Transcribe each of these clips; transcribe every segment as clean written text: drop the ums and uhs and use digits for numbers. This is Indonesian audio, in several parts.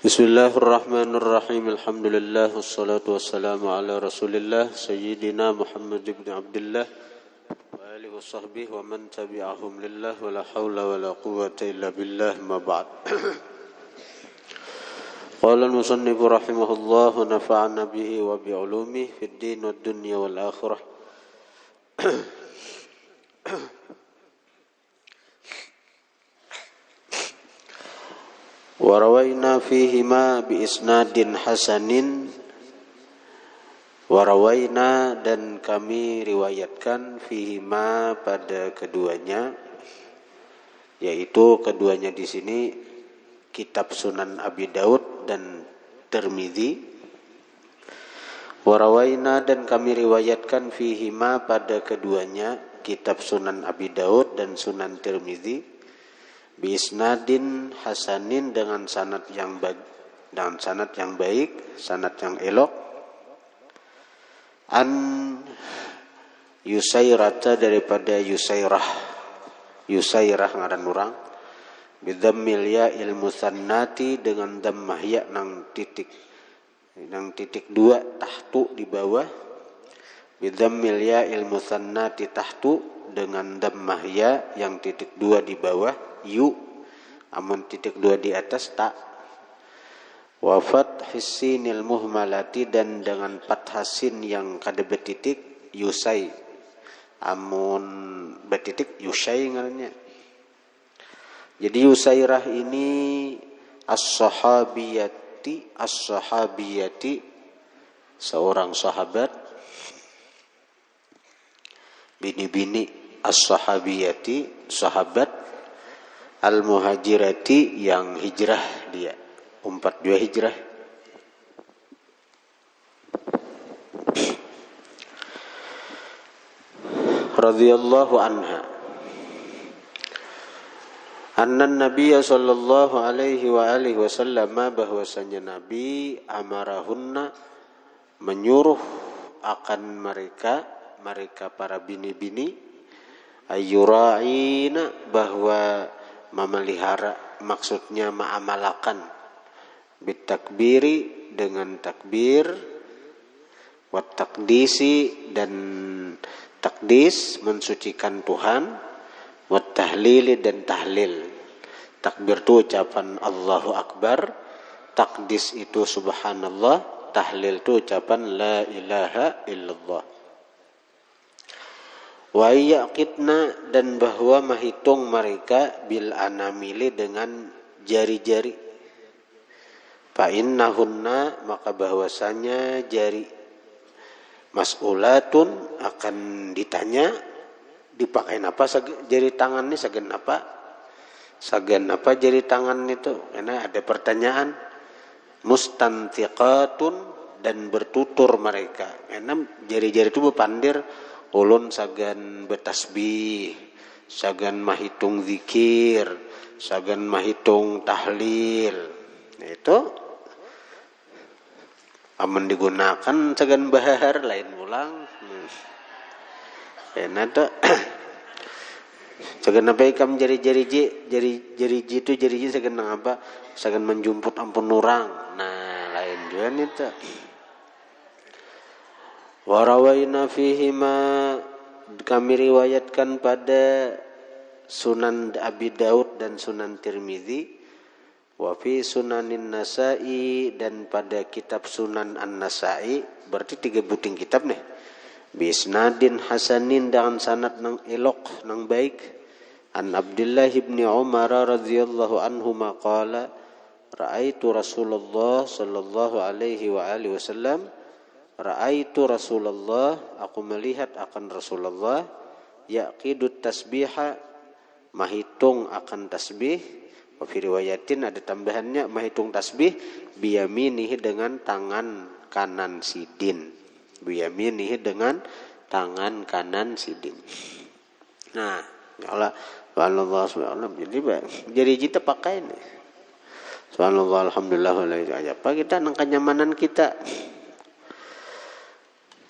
Bismillahirrahmanirrahim. Alhamdulillah wassalatu wassalamu ala Rasulillah sayyidina Muhammad ibn Abdullah wa alihi washabbihi wa man tabi'ahum lillah wa la haula wa la quwwata illa billah ma ba'd. Qala al-musannif rahimahullah wa nafa'ana bihi wa bi 'ulumihi fid din wad dunya wal akhirah. Warawaina fihima bi isnadin hasanin. Warawaina dan kami riwayatkan fihima pada keduanya, yaitu keduanya di sini kitab Sunan Abi Daud dan Tirmizi. Warawaina dan kami riwayatkan fihima pada keduanya kitab Sunan Abi Daud dan Sunan Tirmizi. Bisnadin hasanin dengan sanad yang baik, sanad yang elok. An Yusairata daripada Yusairah ngaran urang. Bidhammil ya'il musannati dengan dhammah ya nang titik dua tahtu di bawah. Bidhammil ya'il musannati tahtu dengan dhammah ya yang titik dua di bawah. Yu amun titik dua di atas tak. Wa fathis sinil muhmalati dan dengan fathah sin yang kada betitik yusai, amun betitik yusai ngarannya. Jadi Yusairah ini as-sahabiyati seorang sahabat, bini-bini as-sahabiyati sahabat, al-muhajirati yang hijrah dia, 42 hijrah. Radhiyallahu anha. Anna Nabiyya sallallahu alaihi wa alihi wasallam, bahwasanya Nabi amarahunna menyuruh akan mereka para bini-bini, ayyura'ina bahwa memelihara, maksudnya ma'amalakan, bitakbiri dengan takbir, wat takdisi dan takdis mensucikan Tuhan, wat tahlili dan tahlil. Takbir itu ucapan Allahu Akbar, takdis itu subhanallah, tahlil itu ucapan la ilaha illallah. Wa yaqitna dan bahwa menghitung mereka bil anamili dengan jari-jari. Fa innahunna maka bahwasanya jari mas'ulatun akan ditanya, dipakai apa jari tangan ini, sagan apa jari tangan itu, karena ada pertanyaan. Mustantiqatun dan bertutur mereka, karena jari-jari itu berpandir. Ulun sagan bertasbih, sagan mahitung zikir, sagan mahitung tahlil. Itu aman digunakan sagan bahar lain ulang. Karena itu sagan apa ikam jari-jari itu jari sagan apa? Sagan menjumput ampun orang. Nah, lain juga itu. Warawaina fihima kami riwayatkan pada Sunan Abi Daud dan Sunan Tirmizi. Wa fi Sunanin Nasa'i dan pada kitab Sunan An-Nasa'i, berarti 3 buting kitab nih. Bisnadin hasanin dengan sanad nang elok nang baik. An Abdullah ibn Umar radhiyallahu anhu maqala ra'aitu Rasulullah sallallahu alaihi wa alihi wasallam. Ra'aitu Rasulullah, aku melihat akan Rasulullah, yaqidut tasbiha, mahitung akan tasbih. Wa fi riwayatin ada tambahannya, mahitung tasbih biyaminihi dengan tangan kanan sidin. Biyaminihi dengan tangan kanan sidin. Nah, Allah subhanahu jadi kita pakai nih. Subhanallah, alhamdulillah, apa kita nang kenyamanan kita.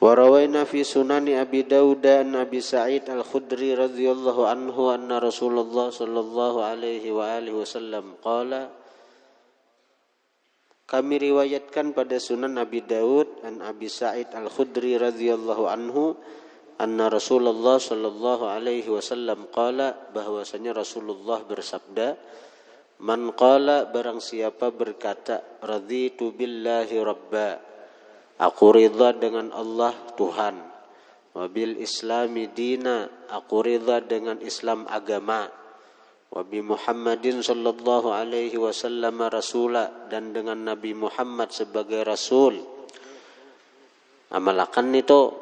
Warawaina fi sunani Abi Dawud an Abi Sa'id Al-Khudri radhiyallahu anhu anna Rasulullah sallallahu alaihi wa alihi wasallam qala kami riwayatkan pada Sunan Abi Daud an Abi Sa'id Al-Khudri radhiyallahu anhu anna Rasulullah sallallahu alaihi wasallam qala, bahwasanya Rasulullah bersabda, man qala, barang siapa berkata, raditu billahi rabba, aku ridha dengan Allah Tuhan, wa bil islami dina, aku ridha dengan Islam agama, wa bi Muhammadin sallallahu alaihi wasallam rasula, dan dengan Nabi Muhammad sebagai rasul. Amalkan itu,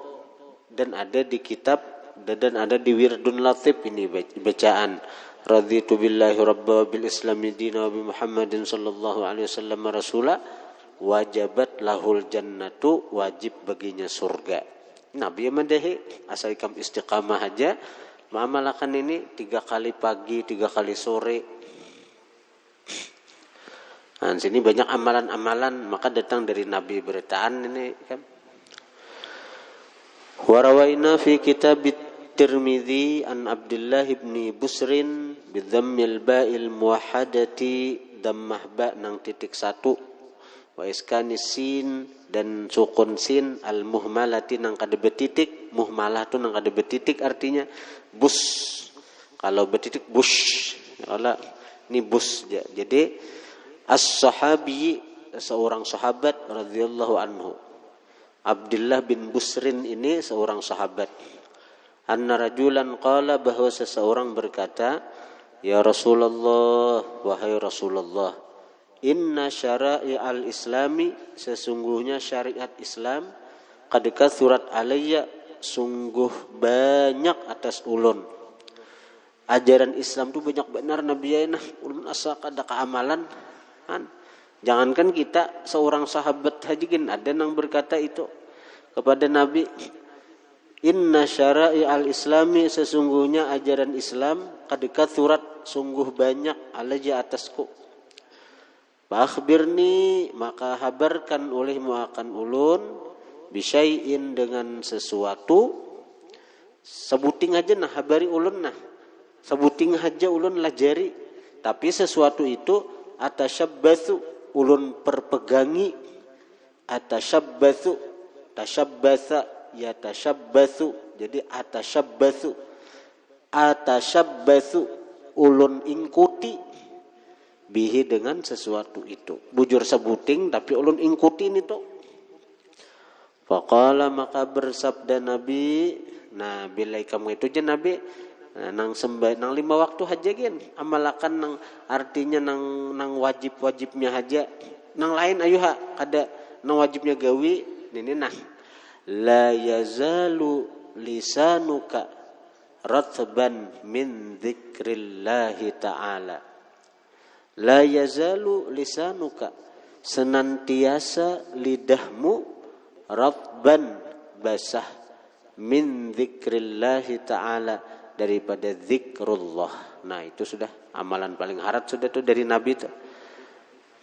dan ada di kitab dan ada di Wirdun Latif ini bacaan raditu billahi rabba wa bil islami dina wa bi Muhammadin sallallahu alaihi wasallam rasula wajabat lahul jannatu, wajib baginya surga. Nabi madahi asal ikam istiqamah aja mengamalkan ini 3 kali pagi, 3 kali sore. Nah, sini banyak amalan-amalan, maka datang dari Nabi beritaan ini kan. Wa rawaina fi kitab Tirmidzi an Abdullah bin Busrin bi dhammil ba'il muwahhadati, dhammah ba nang titik 1, wa iskanis sin dan sukun sin al muhmalati nang kada betitik, muhmalah tu nang kada betitik artinya bus, kalau betitik bush, kalau ini bus. Jadi as-sahabi, seorang sahabat radhiyallahu anhu, Abdullah bin Busrin ini seorang sahabat, anna rajulan qala, bahwa seseorang berkata, ya Rasulullah, wahai Rasulullah, inna syara'i al-islami, sesungguhnya syariat Islam, qad kathurat alayya, sungguh banyak atas ulun. Ajaran Islam tu banyak benar Nabi ayeuna, ulun asa kada keamalan kan. Jangankan kita, seorang sahabat haji kan ada nang berkata itu kepada Nabi, inna syara'i al-islami, sesungguhnya ajaran Islam, qad kathurat, sungguh banyak alayya atasku. Akhbirni, maka habarkan olehmu akan ulun, bisyai'in, dengan sesuatu, sebuting aja nah habari ulun nah, sebuting aja ulun lajari, tapi sesuatu itu atashabbatsu, ulun perpegangi, atashabbatsu, tashabbatsa ya tashabbatsu, jadi atashabbatsu ulun ingkuti, bihi dengan sesuatu itu, bujur sebuting tapi ulun ingkuti itu. Faqala, maka bersabda Nabi, nah bila kamu itu je Nabi, nang sembah nang 5 waktu haja gen, amalakan nang artinya nang wajib-wajibnya haja, nang lain ayo ha kada nang wajibnya gawi ini nah, la yazalu lisanuka ratban min dzikrillahi ta'ala, la yazalu lisanuka, senantiasa lidahmu, ratban basah, min dzikrillahi ta'ala, daripada zikrullah. Nah itu sudah amalan paling harat sudah tuh dari Nabi itu.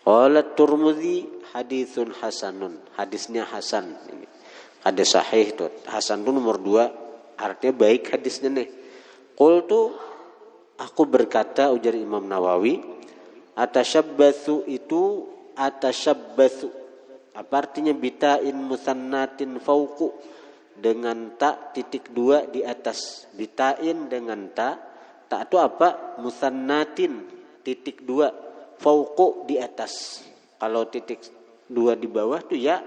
Qala Tirmidzi haditsun hasanun, hadisnya hasan ini. Ada sahih tuh. Hasan itu nomor 2, artinya baik hadisnya nih. Qultu, aku berkata, ujar Imam Nawawi, atashabbatsu itu atashabbatsu, apa artinya? Bita'in musannatin fauqu, dengan tak titik 2 di atas. Bita'in dengan tak itu apa? Musannatin titik 2, fauqu di atas. Kalau titik 2 di bawah tuh ya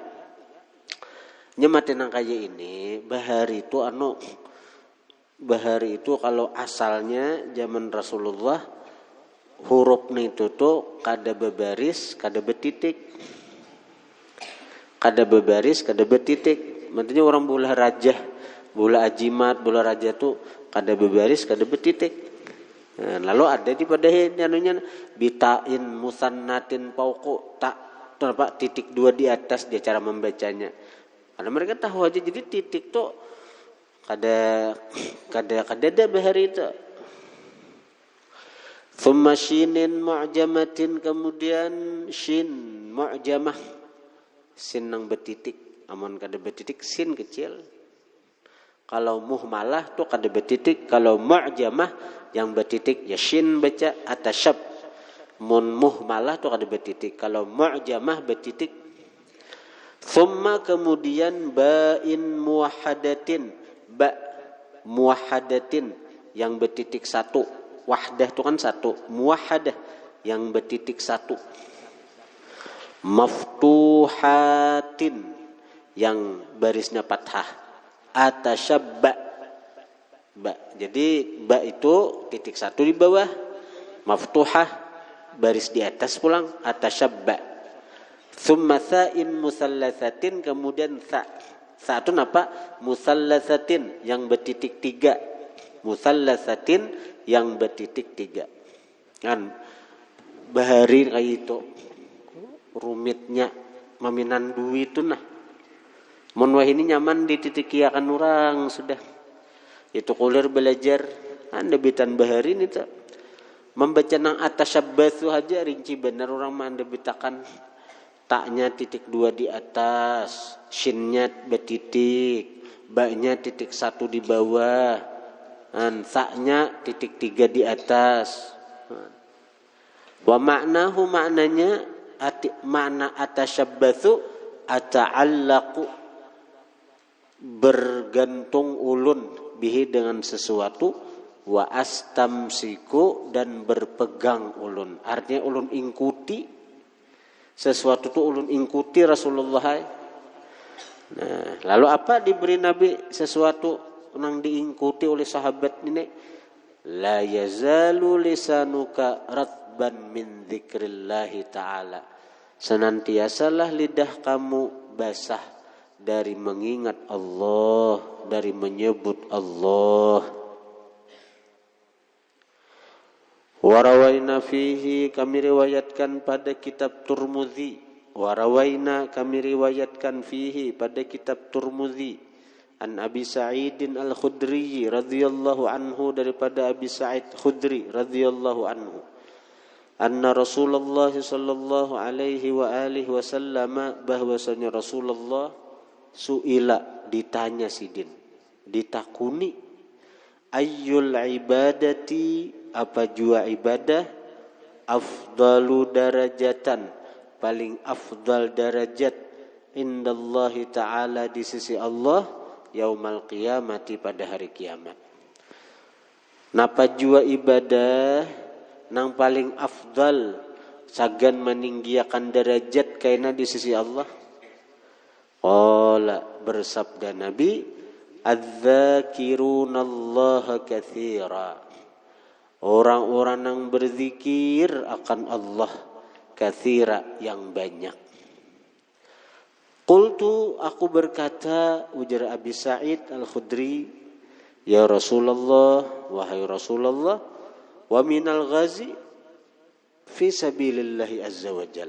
nyematin nang kaya ini. Bahari itu kalau asalnya zaman Rasulullah, hurufnya itu tuh kada bebaris, kada betitik. Kada bebaris, kada betitik. Maksudnya orang bola raja, bola ajimat, bola raja tuh kada bebaris, kada betitik. Nah, lalu ada di pada anunya bitain musannatin fauqu, tak apa titik 2 di atas dia cara membacanya. Karena mereka tahu aja, jadi titik tuh kada ada bahari itu. Thumma shinin mu'jamatin, kemudian shin mu'jamah, sin nang betitik. Amun kada betitik sin kecil. Kalau muhmalah tuh kada betitik, kalau mu'jamah yang betitik ya shin baca, atashab Mun muhmalah tu kada betitik. Kalau mu'jamah betitik. Thumma kemudian ba'in muwahhadatin. Ba muwahhadatin yang betitik satu. Wahdah tu kan satu. Muwahhadah yang betitik satu. Maftuhatin yang barisnya fathah. Atasyabba. Ba. Jadi ba itu titik satu di bawah. Maftuhah baris di atas pulang. Atasyabba. Thumma tha'in musallathatin kemudian tha. Tha itu apa? Musallathatin yang bertitik tiga. Musallathatin yang bertitik tiga. Kan bahari kayak itu rumitnya maminan duit itu nah. Mun wah ini nyaman dititikiakan orang sudah. Itu kulir belajar anda bitan bahari ini tak. Membaca nang atasyabbatsu aja rinci benar orang mah anda bitakan. Taknya titik 2 di atas, shinnya betitik, baknya titik 1 di bawah, dan taknya titik 3 di atas. Wa maknahu maknanya makna atasyabbatsu ata'allaqu bergantung ulun bihi dengan sesuatu wa astamsiku dan berpegang ulun. Artinya ulun ingkuti sesuatu itu ulun ikuti Rasulullah. Nah, lalu apa diberi Nabi sesuatu yang diikuti oleh sahabat ini? La yazalu lisanuka ratban min dzikrillahi ta'ala. Senantiasalah lidah kamu basah dari mengingat Allah, dari menyebut Allah. Warawaina fihi kami riwayatkan pada kitab Turmudzi. Warawaina kami riwayatkan fihi pada kitab Turmudzi. An Abi Sa'idin Al-Khudri radhiyallahu anhu daripada Abi Sa'id Khudri radhiyallahu anhu. Anna Rasulullah sallallahu alaihi wa alihi wasallam bahwasanya Rasulullah suila ditanya sidin. Ditakuni ayyul ibadati apa jua ibadah afdalu darajatan paling afdal darajat indallahi ta'ala di sisi Allah yaumal qiyamati pada hari kiamat. Napa jua ibadah nang paling afdal sagan meninggiakan derajat kaina di sisi Allah? Qala bersabda Nabi adz-dzakirunallaha katsira. Orang-orang yang berzikir akan Allah katsira yang banyak. Qultu aku berkata ujar Abi Sa'id Al-Khudri, ya Rasulullah, wahai Rasulullah, wa minal ghazi fi sabilillahi azza wa jal.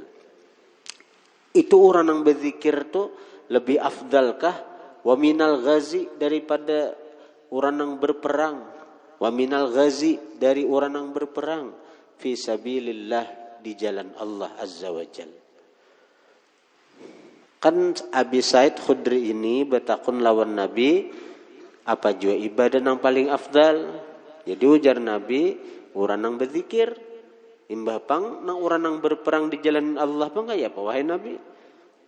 Itu orang yang berzikir tu lebih afdalkah wa minal ghazi daripada orang yang berperang? Wa minal ghazi dari orang yang berperang fi sabilillah di jalan Allah azza wa jal. Kan Abi Sa'id Khudri ini bertakun lawan Nabi apa jua ibadah yang paling afdal. Jadi ujar Nabi orang yang berzikir imbah pang nang orang yang berperang di jalan Allah pang kaya apa wahai Nabi?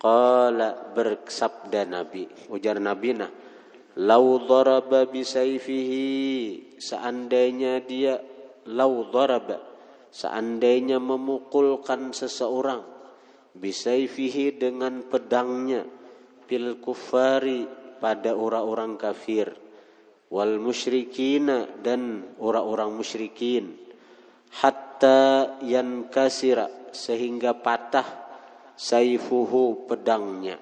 Qala bersabda Nabi ujar Nabi nah lau daraba bisayfihi seandainya dia lau daraba seandainya memukulkan seseorang bisayfihi dengan pedangnya fil kufari pada orang-orang kafir wal musyrikina dan orang-orang musyrikin hatta yankasira sehingga patah sayfuhu pedangnya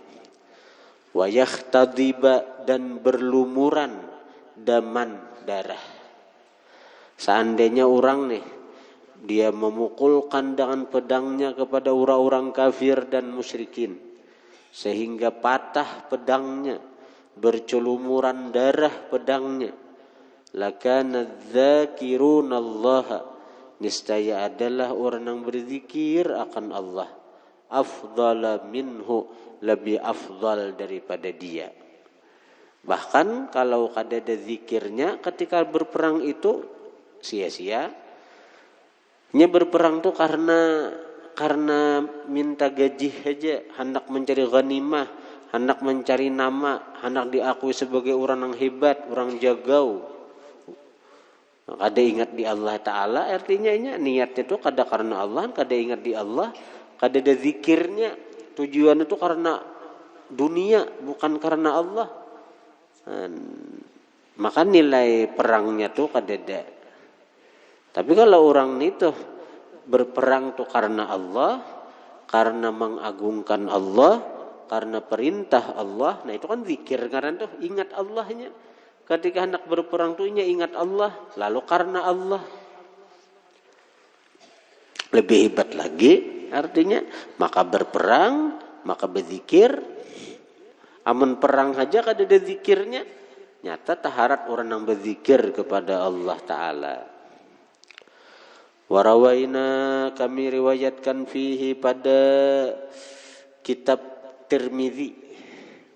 wa yakhtadiba dan berlumuran daman darah. Seandainya orang nih dia memukulkan dengan pedangnya kepada orang-orang kafir dan musyrikin sehingga patah pedangnya, bercelumuran darah pedangnya, lakana dzakirunallaha niscaya adalah orang yang berzikir akan Allah afdala minhu lebih afdal daripada dia. Bahkan kalau ada zikirnya ketika berperang itu sia-sia. Nya berperang tuh karena minta gaji aja, hendak mencari ghanimah, hendak mencari nama, hendak diakui sebagai orang yang hebat, orang jagau. Kada ingat di Allah Ta'ala, artinya niatnya itu kada karena Allah, kada ingat di Allah, kada ada zikirnya. Tujuan itu karena dunia, bukan karena Allah. Maka nilai perangnya tuh kada ada. Tapi kalau orang itu berperang tuh karena Allah, karena mengagungkan Allah, karena perintah Allah, nah itu kan zikir, karena tuh ingat Allahnya. Ketika hendak berperang tuh ingat Allah, lalu karena Allah. Lebih hebat lagi, artinya maka berperang, maka berzikir. Amun perang saja kada ada zikirnya, nyata taharat orang yang berzikir kepada Allah Ta'ala. Warawaina, kami riwayatkan fihi pada kitab Tirmidzi.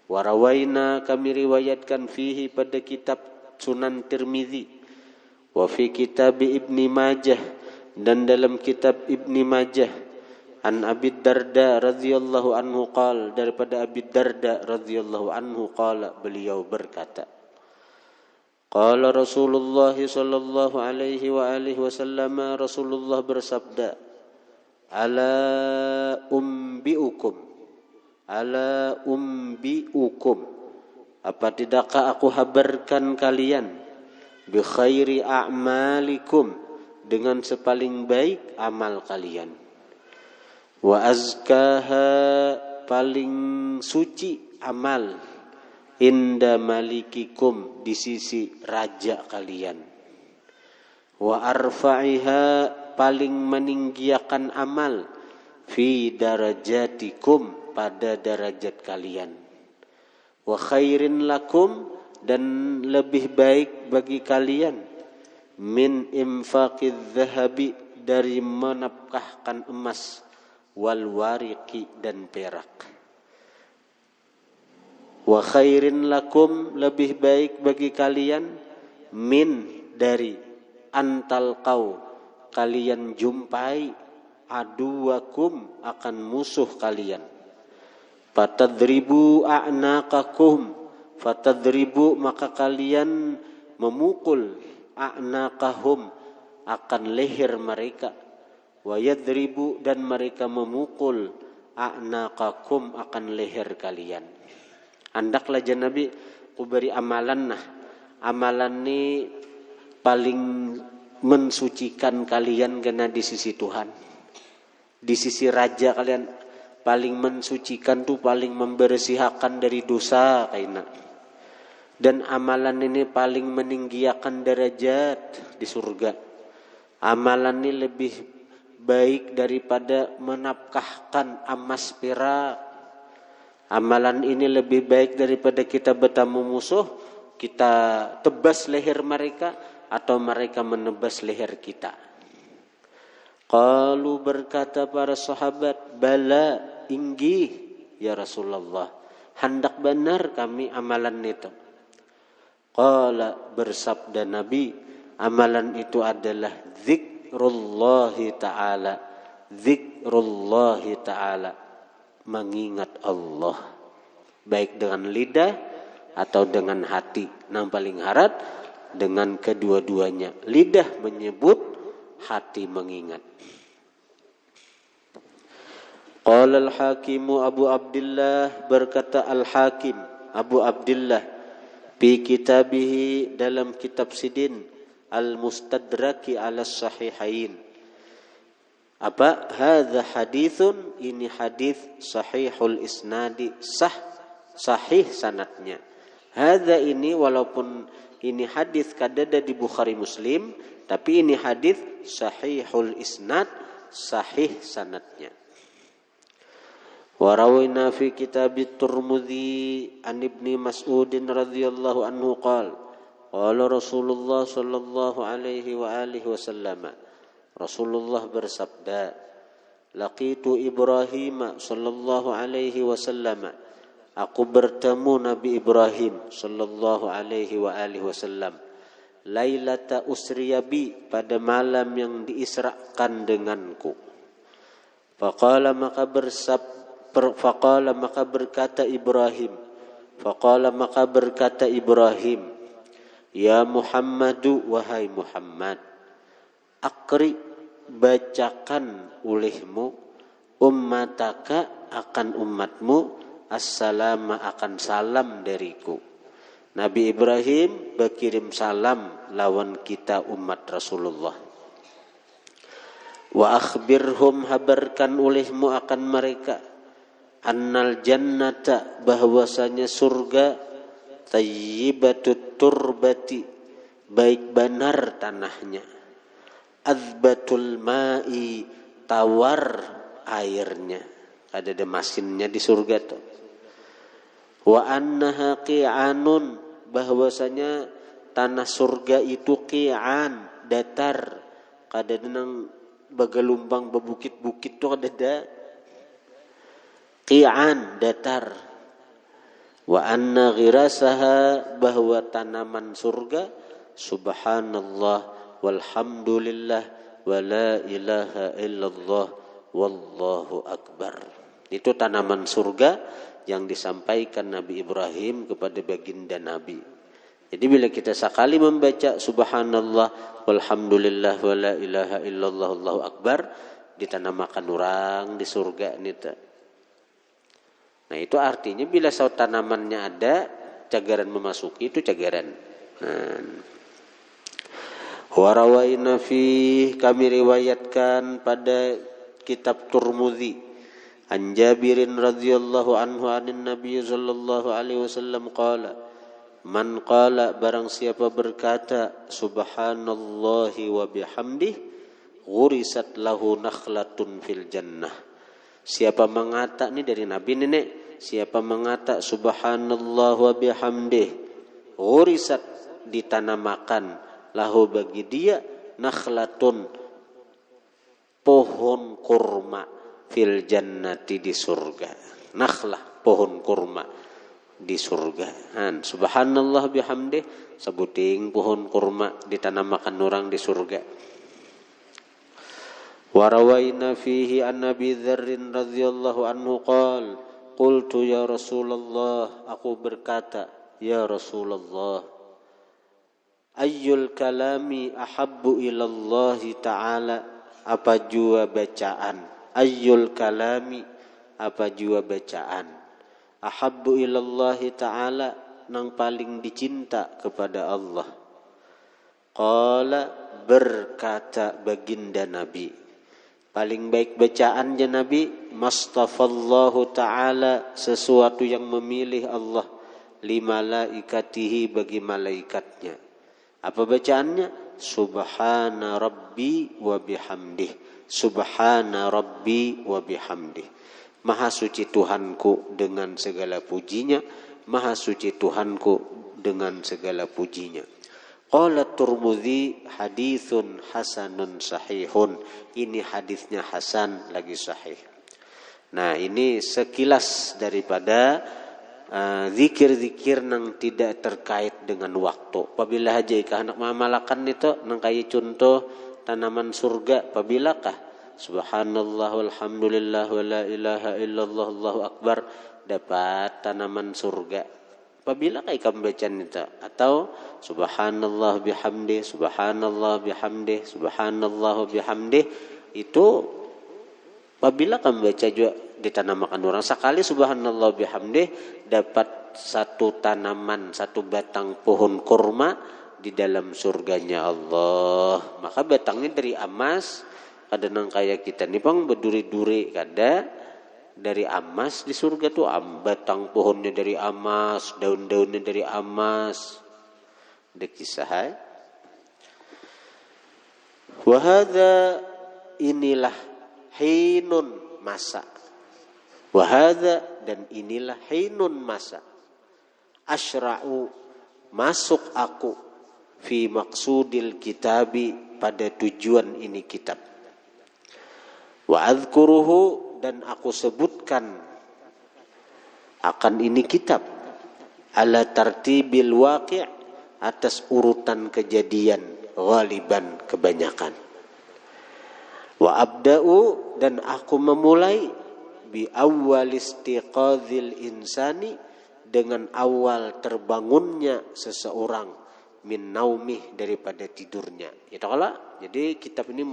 Warawaina, kami riwayatkan fihi pada kitab Sunan Tirmidzi. Wa fi kitab Ibni Majah, dan dalam kitab Ibni Majah. An Abi Darda radhiyallahu anhu qala, daripada Abi Darda radhiyallahu anhu qala, beliau berkata, qala Rasulullah sallallahu alaihi wa alihi wasallam, Rasulullah bersabda, ala umbiukum, apa tidakkah aku habarkan kalian, bi khairi a'malikum, dengan sepaling baik amal kalian, wa azkaha, paling suci amal, inda malikikum, di sisi raja kalian, wa arfa'iha, paling meninggiakan amal, fi darajatikum, pada derajat kalian, wa khairin lakum, dan lebih baik bagi kalian, min infaqidz zahabi, dari menafkahkan emas, wal wariqi, dan perak. Wa khairin lakum, lebih baik bagi kalian, min, dari, antal kau, kalian jumpai, aduwakum, akan musuh kalian, fatadribu a'naqakum, fatadribu, maka kalian memukul, a'naqahum, akan leher mereka, wa yadribu, dan mereka memukul, a'naqakum, akan leher kalian. Andaklah Nabi kuberi amalan, amalan ni paling mensucikan kalian kena di sisi Tuhan, di sisi raja kalian, paling mensucikan tuh, paling membersihkan dari dosa kaina. Dan amalan ini paling meninggikan derajat di surga. Amalan ini lebih baik daripada menafkahkan emas perak. Amalan ini lebih baik daripada kita bertemu musuh, kita tebas leher mereka, atau mereka menebas leher kita. Qalu, berkata para sahabat, bala, inggih ya Rasulullah, hendak benar kami amalan itu. Qala, bersabda Nabi, amalan itu adalah zikrullahi ta'ala, zikrullahi ta'ala, mengingat Allah, baik dengan lidah atau dengan hati. Yang paling harat dengan kedua-duanya, lidah menyebut, hati mengingat. Qala al-Hakimu Abu Abdullah, berkata al-Hakim Abu Abdullah, fi kitabihi, dalam kitab Sidin, al-Mustadraki ala sahihain. Apa? Hadza hadithun, ini hadis sahihul isnadi, sahih sanadnya. Hadza, ini walaupun ini hadis kadada di Bukhari Muslim, tapi ini hadis sahihul isnad, sahih sanadnya. Wa rawina fi kitab Tirmidzi an Ibni Mas'ud radhiyallahu anhu qala, qala Rasulullah sallallahu alaihi wa alihi wasallam, Rasulullah bersabda, laqitu Ibrahim sallallahu alaihi wasallam, aku bertemu Nabi Ibrahim sallallahu alaihi wa alihi wasallam, lailata usriyabi, pada malam yang diisrakan denganku. Faqala maka berkata Ibrahim, ya Muhammadu, wahai Muhammad, akri, bacakan olehmu, ummataka, akan umatmu, assalama, akan salam dariku. Nabi Ibrahim berkirim salam lawan kita umat Rasulullah. Wa akhbirhum, habarkan olehmu akan mereka, annal jannata, bahwasanya surga, tayyibatut turbati, baik benar tanahnya, azbatul ma'i, tawar airnya, ada mesinnya di surga tuh. Wa annaha qi'anun, bahwasanya tanah surga itu qi'an, datar, kada nang bagalumbang bebukit-bukit tuh ada qi'an, datar. Wa anna ghirasaha, bahwa tanaman surga, subhanallah walhamdulillah wa la ilaha illallah wallahu akbar. Itu tanaman surga yang disampaikan Nabi Ibrahim kepada baginda Nabi. Jadi bila kita sekali membaca subhanallah walhamdulillah wa la ilaha illallah wallahu akbar, ditanamakan orang di surga nita. Nah itu artinya bila saut tanamannya ada, cagaran memasuki itu cagaran. Warawaina fi, kami riwayatkan pada kitab Turmudzi, an Jabirin radhiyallahu anhu anin Nabi sallallahu alaihi wasallam qala, man qala, barang siapa berkata subhanallahi wa bihamdih, ghurisat lahu nakhlatun fil jannah. Siapa mengata, ini dari Nabi nenek, siapa mengata subhanallah wa bihamdih, ghurisat, ditanamakan, lahu bagi dia, nakhlatun, pohon kurma, fil jannati, di surga. Nakhlah, pohon kurma di surga. Subhanallah bihamdih, sebuting pohon kurma ditanamakan orang di surga. Warawaina fihi an Nabi Dzarrin radhiyallahu anhu qala, qultu ya Rasulullah, aku berkata, ya Rasulullah, ayyul kalami ahabbu ilallahi ta'ala, apa jua bacaan, ayyul kalami, apa jua bacaan, ahabbu ilallahi ta'ala, nang paling dicinta kepada Allah. Qala, berkata baginda Nabi, paling baik bacaannya Nabi, mastafallahu ta'ala, sesuatu yang memilih Allah, li malaikatihi, bagi malaikatnya. Apa bacaannya? Subhana rabbi wa bihamdih, subhana rabbi wa bihamdih. Maha suci Tuhanku dengan segala pujinya, maha suci Tuhanku dengan segala pujinya. Qala Turmudzi, haditsun hasanun sahihun. Ini hadisnya hasan lagi sahih. Nah, ini sekilas daripada zikir-zikir nang tidak terkait dengan waktu. Apabila haja ka anak mamalakan itu nang kaya contoh tanaman surga, apabilakah subhanallah walhamdulillah wa la ilaha illallah allahu akbar, dapat tanaman surga. Apabila kamu baca itu, atau subhanallah bihamdih, subhanallah bihamdih, subhanallah bihamdih, itu apabila kamu baca juga ditanamakan orang sekali subhanallah bihamdih, dapat satu tanaman, satu batang pohon kurma di dalam surganya Allah. Maka batangnya dari emas, kada nang kaya kita nih bang berduri-duri, kada dari emas di surga tuh, batang pohonnya dari emas, daun-daunnya dari emas. Ada kisah. Wahada, inilah, hinun, masa. Wahada, dan inilah, hinun, masa. Asyra'u, masuk aku, fi maksudil kitabi, pada tujuan ini kitab. Wa adzkuruhu, dan aku sebutkan akan ini kitab, ala tartibil waqi', atas urutan kejadian, ghaliban kebanyakan. Wa abda'u dan aku memulai bi awwal istiqadzil insani dengan awal terbangunnya seseorang min naumih daripada tidurnya. Itu kalau jadi kitab ini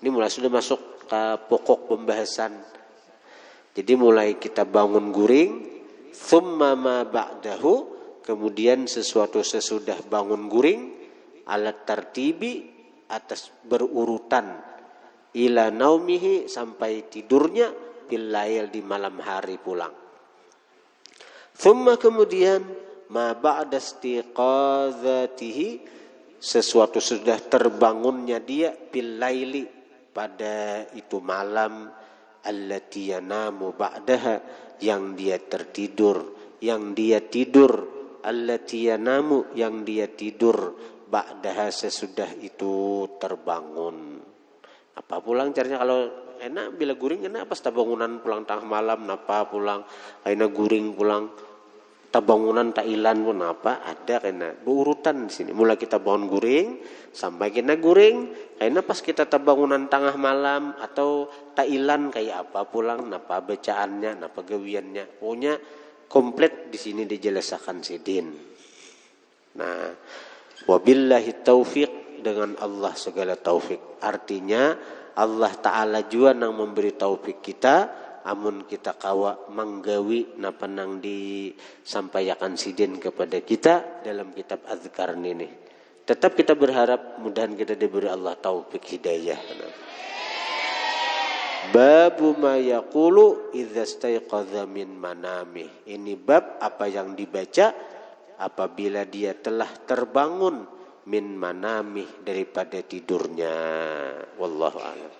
mulai sudah masuk ke pokok pembahasan. Jadi mulai kita bangun guring, thumma ma ba'dahu, kemudian sesuatu sesudah bangun guring, alat tartibi atas berurutan, ila naumihi sampai tidurnya, bil lail di malam hari pulang. Thumma kemudian ma ba'da istiqadzatihi, sesuatu sudah terbangunnya dia, bil laili pada itu malam, allati yanamu ba'daha yang dia tertidur, yang dia tidur, allati yanamu yang dia tidur, ba'daha sesudah itu terbangun. Apa pulang caranya kalau enak bila guring enak pas tabangunan pulang tengah malam napa pulang aina guring pulang tabangunan tailan pun apa ada kena berurutan di sini mulai kita bangun guring sampai kena guring aina pas kita tabangunan tengah malam atau tailan kayak apa pulang napa bacaannya napa gawiannya pokoknya komplit di sini dijelaskan sidin. Nah, wabillahi taufiq, dengan Allah segala taufik. Artinya Allah Ta'ala juga nang memberi taufik kita, amun kita kawa manggawi napa nang disampaikan sidin kepada kita dalam kitab azkar ini. Tetap kita berharap mudahan kita diberi Allah taufik hidayah. Babu ma yaqulu idza staiqadha min manamih. Ini bab apa yang dibaca apabila dia telah terbangun min manamih daripada tidurnya. Wallahu a'lam.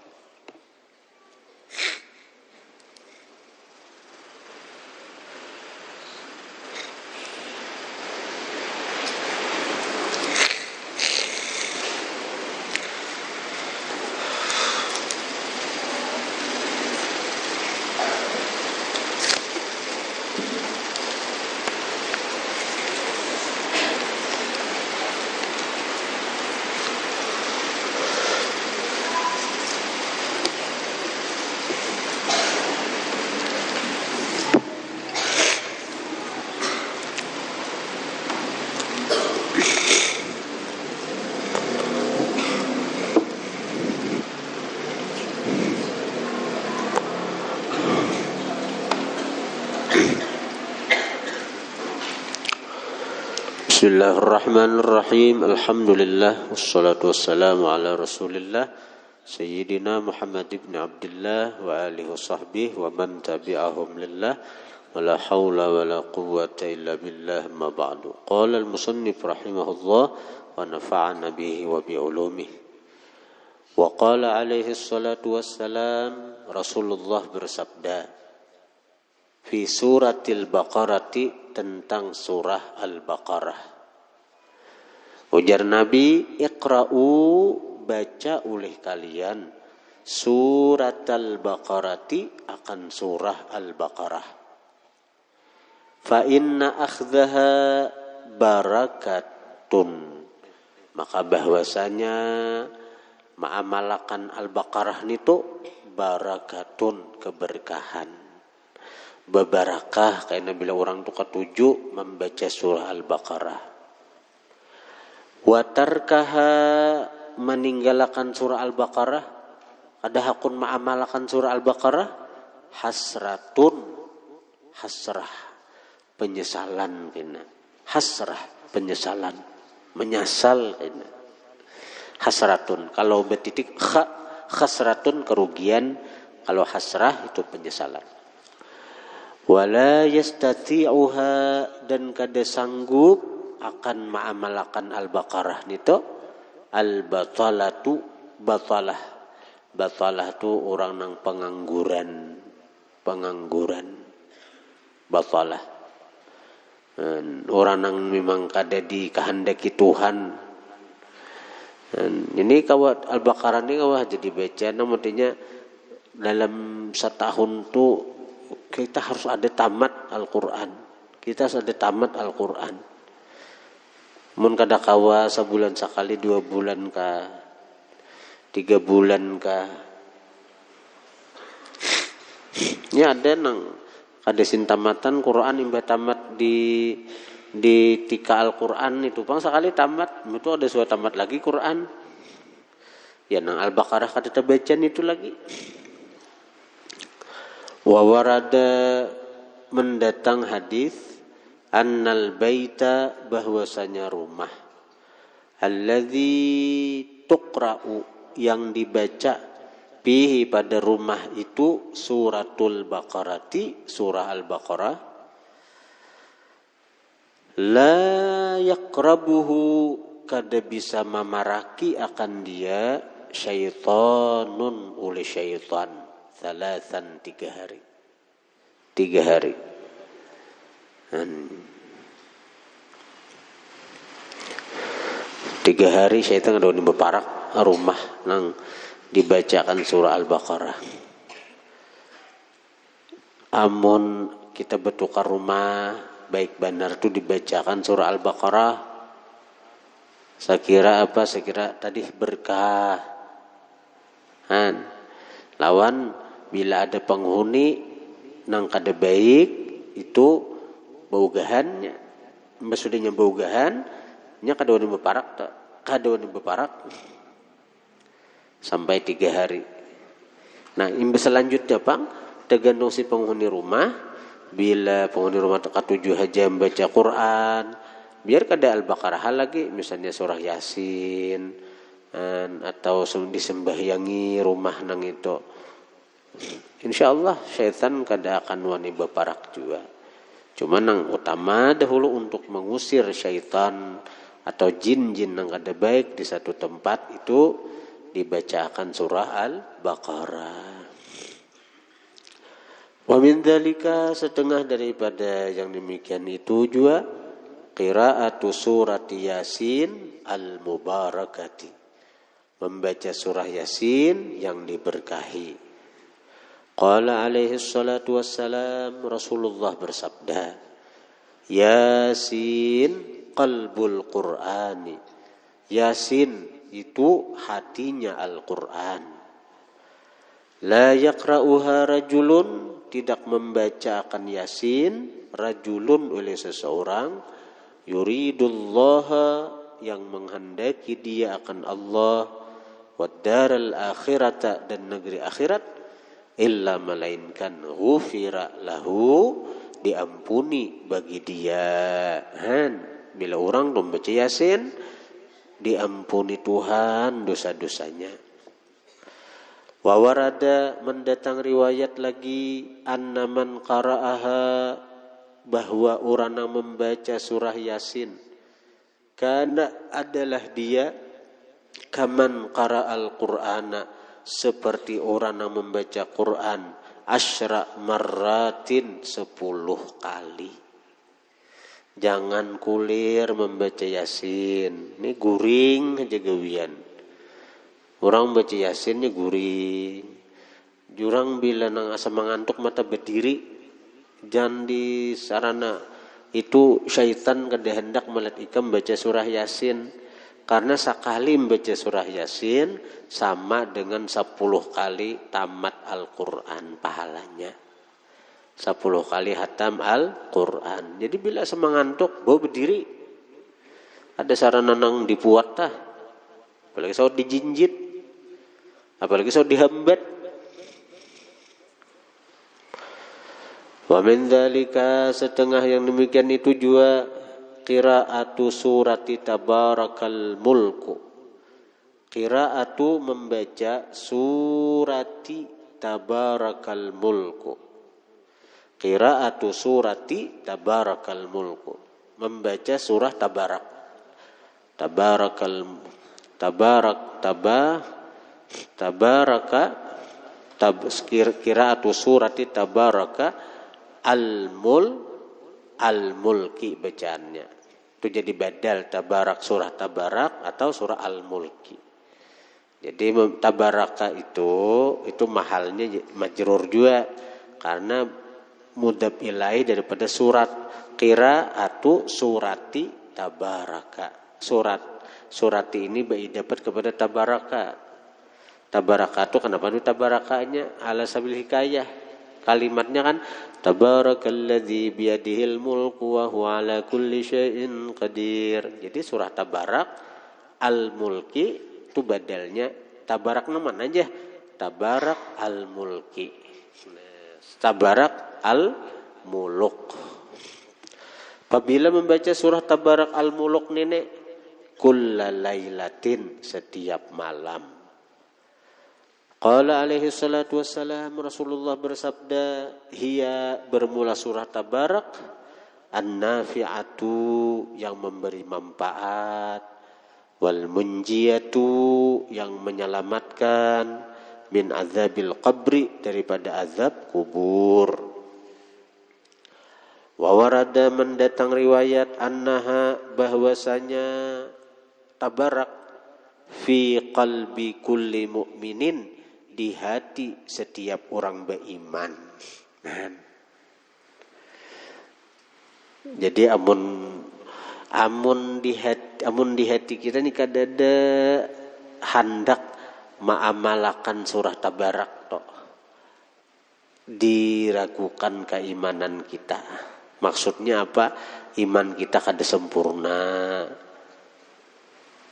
Bismillahirrahmanirrahim. Alhamdulillah wassalatu wassalamu ala Rasulillah Sayyidina Muhammad ibn Abdullah wa alihi wasahbihi wa man tabi'ahum lillah wa la hawla wa la quwwata illa billah ma ba'du. Qala al-musannif rahimahullah wa nafa'ana bihi wa bi ulumihi. Wa qala alaihi salatu wassalam, Rasulullah bersabda fi suratil Baqarati, tentang surah Al-Baqarah. Ujar Nabi, iqra'u, baca oleh kalian surat Al-Baqarati, akan surah Al-Baqarah. Fa inna akhdaha barakatun, maka bahwasanya ma'amalakan Al-Baqarah itu barakatun, keberkahan. Bebarakah karena bila orang tu ketujuh membaca surah Al-Baqarah. Watarkaha, meninggalkan surah Al-Baqarah, ada hakun ma'amalakan surah Al-Baqarah, hasratun, hasrah, penyesalan kena. Hasrah, penyesalan, menyesal kena. Hasratun, kalau bertitik khasratun, kerugian, kalau hasrah itu penyesalan. Wala yastati'uha, dan kada sanggup akan ma'amalakan Al-Baqarah nito al-batalatu, batalah. Batalah tu orang nang pengangguran. Batalah. Orang nang memang kada dikehendaki Tuhan. Ini kawat Al-Baqarah ini kawat jadi baca, namanya dalam setahun tu kita harus ada tamat Al-Quran. Kita harus ada tamat Al-Quran. Mun kada kawa sebulan sekali, 2 bulan kah, 3 bulan kah. Ya ada nang kada sintamatan Quran imbah tamat di tika Al-Quran itu pang sekali tamat, itu ada suatu tamat lagi Quran. Ya nang Al-Baqarah kada tabacan itu lagi. Wa warada mendatang hadis annal baita bahwasanya rumah alladzi tuqra'u yang dibaca bihi pada rumah itu suratul Baqarati surah Al-Baqarah la yaqrabuhu kada bisa memaraki akan dia syaitanun oleh syaitan salasan 3 hari 3 hari 3 hari syaitan ada di beparak rumah nang dibacakan surah Al-Baqarah. Amun kita bertukar rumah baik benar tu dibacakan surah Al-Baqarah, saya kira apa? Saya kira tadi berkah. Lawan bila ada penghuni nang kada baik itu baugahannya, maksudnya baugahan nya kada wani beparak sampai 3 hari. Nah, imbas selanjutnya pang tergantung si penghuni rumah. Bila penghuni rumah katujuh aja membaca Quran, biar kada Al-Baqarah lagi, misalnya surah Yasin atau disembahyangi rumah nang itu. Insyaallah syaitan kada akan wani beparak juga. Cuma nang utama dahulu untuk mengusir syaitan atau jin-jin yang kada baik di satu tempat itu dibacakan surah Al-Baqarah. Wa min dzalika setengah daripada yang demikian itu juga qiraatu surat Yasin al-mubarakati. Membaca surah Yasin yang diberkahi. Qala alaihi salatu wassalam, Rasulullah bersabda, Yasin qalbul Qur'ani. Yasin itu hatinya Al-Quran. La yaqra'uha rajulun, tidak membacakan Yasin rajulun oleh seseorang, yuridullaha yang menghendaki dia akan Allah, wad daral akhirata dan negeri akhirat, illa melainkan ghufira lahu diampuni bagi dia. Bila orang membaca Yasin diampuni Tuhan dosa-dosanya. Wa warada mendatang riwayat lagi anna man qara'aha bahwa orang yang membaca surah Yasin karena adalah dia kaman qara'al Qur'ana seperti orang yang membaca Quran asyra marratin 10 kali. Jangan kulir membaca Yasin. Ini guring aja gawian. Orang baca Yasinnya guring. Jurang bila nang asa mengantuk mata berdiri. Jangan di sarana itu syaitan kada hendak melat ikam baca surah Yasin. Karena sekali membaca surah Yasin sama dengan 10 kali tamat Al-Quran pahalanya. 10 kali hatam Al-Quran. Jadi bila semangantuk, bawa berdiri. Ada sarana nang dipuat tah. Apalagi saud dijinjit. Apalagi saud dihambat. Wa min dzalika setengah yang demikian itu juga qiraatu surati tabarakal mulku. Qiraatu membaca surati tabarakal mulku. Qiraatu surati tabarakal mulku. Membaca surah tabarak. Qiraatu surati tabaraka al-mulki bacaannya. Itu jadi badal tabarak surah tabarak atau surah al-mulki. Jadi tabaraka itu mahalnya majrur juga karena mudhaf ilaih daripada surat qiraatu surati tabaraka. surat ini dapat kepada tabaraka. Tabaraka itu kenapa itu tabarakanya ala sabil hikayah. Kalimatnya kan tabarakalladzi biyadihil mulku wa huwa ala kulli syai'in qadir. Jadi surah Tabarak al-mulki itu badalnya tabarak mana aja? Tabarak al-mulki. Tabarak al-muluk. Apabila membaca surah Tabarak al-muluk nenek kullalailatin setiap malam. Qala alaihi salatu wassalam, Rasulullah bersabda, hiya bermula surah Tabarak an-nafi'atu yang memberi manfaat, wal munjiyatu yang menyelamatkan, min azabil qabri daripada azab kubur. Wa warada mendatang riwayat annaha bahwasanya Tabarak fi qalbi kulli mu'minin di hati setiap orang beriman. Jadi amun di hati kita ni kadada hendak ma'amalakan surah Tabarak tok. Diragukan keimanan kita. Maksudnya apa? Iman kita kada sempurna.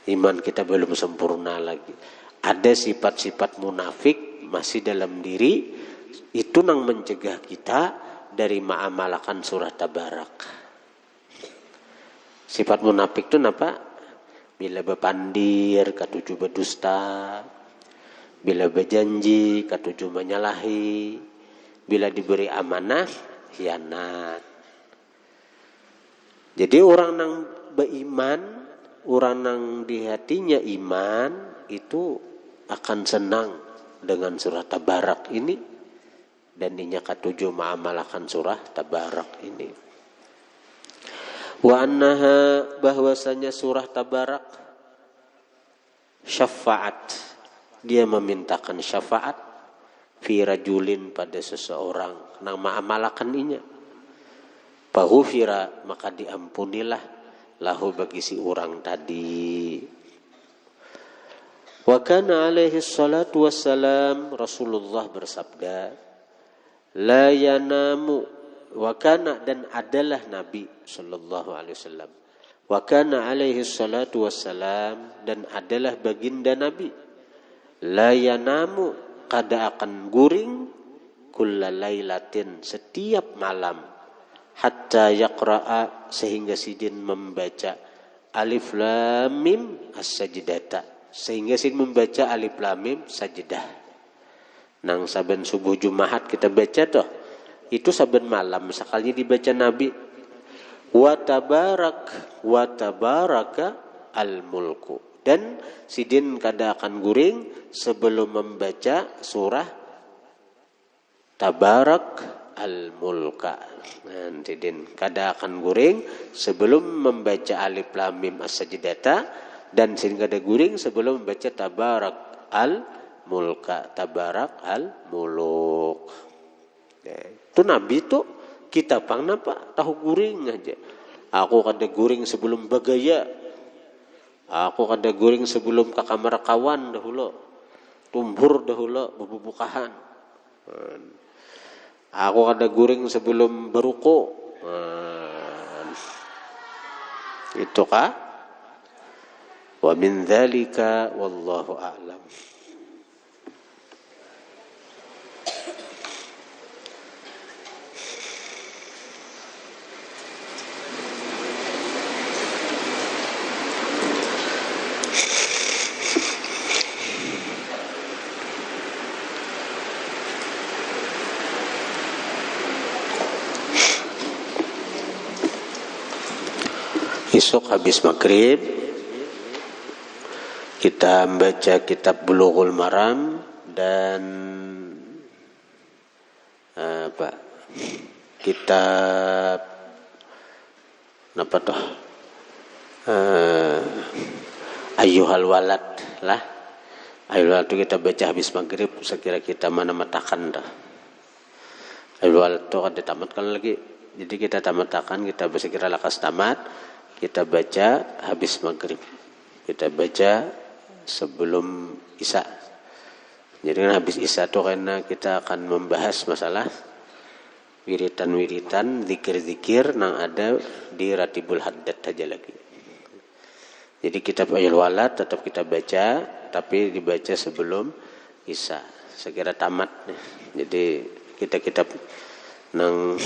Iman kita belum sempurna lagi. Ada sifat-sifat munafik masih dalam diri, itu nang mencegah kita dari ma'amalakan surah Tabarak. Sifat munafik itu apa? Bila berpandir, katuju berdusta. Bila berjanji, katuju menyalahi. Bila diberi amanah, khianat. Jadi orang nang beriman, orang nang di hatinya iman, itu akan senang dengan surah Tabarak ini dan dinya katujuh ma'amalakan surah Tabarak ini. Wa annaha bahwasanya surah Tabarak syafaat, dia memintakan syafaat fi rajulin pada seseorang nang ma'amalakan inya. Faghufira maka diampunilah lahu bagi si orang tadi. Wa kana alaihi salatu wassalam, Rasulullah bersabda, la yanamu, wa kana dan adalah Nabi sallallahu alaihi wasallam, wa kana alaihi salatu wassalam dan adalah baginda Nabi, la yanamu kada akan guring kullalailatin setiap malam, hatta yaqra'a sehingga sidin membaca alif lam mim as-sajdata, sehingga sin membaca alif lam mim sajdah. Nang saben subuh Jumat kita baca toh. Itu saben malam sekali dibaca Nabi. Wa tabaraka al-mulku. Dan sidin kada akan guring sebelum membaca surah Tabarak al-mulka. Nanti din kada akan guring sebelum membaca alif lam mim as-sajdata. Dan sehingga ada guring sebelum membaca Tabarak al-mulka, Tabarak al-muluk. Itu Nabi itu kita pang napa tahu guring aja. Aku kada guring sebelum bagaya. Aku kada guring sebelum ke kamar kawan dahulu. Tumbur dahulu bebubukahan. Aku kada guring sebelum beruku. Itu kah? Wa min dzalika wallahu a'lam. Esok habis maghrib kita membaca kitab Bulughul Maram dan kitab apa toh Ayyuhal Walad lah. Ayyuhal Walad itu kita baca habis maghrib, sekira kita mana matakan dah. Ayyuhal Walad itu ada tamatkan lagi. Jadi kita tamatkan, kita bersekira lakas tamat, kita baca habis maghrib. Kita baca sebelum isya. Jadi kan habis isya itu karena kita akan membahas masalah wiritan-wiritan, zikir-zikir yang ada di Ratibul Haddad saja lagi. Jadi kitab Ayyul Walad tetap kita baca, tapi dibaca sebelum isya. Segera tamat. Jadi kitab nang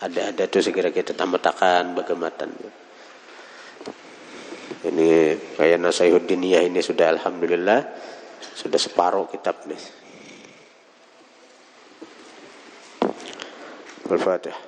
ada tuh segera kita tamatakan bagaimana. Ini kayak Nasaihuddiniyah ini sudah alhamdulillah sudah separuh kitab nih. Al-Fatihah.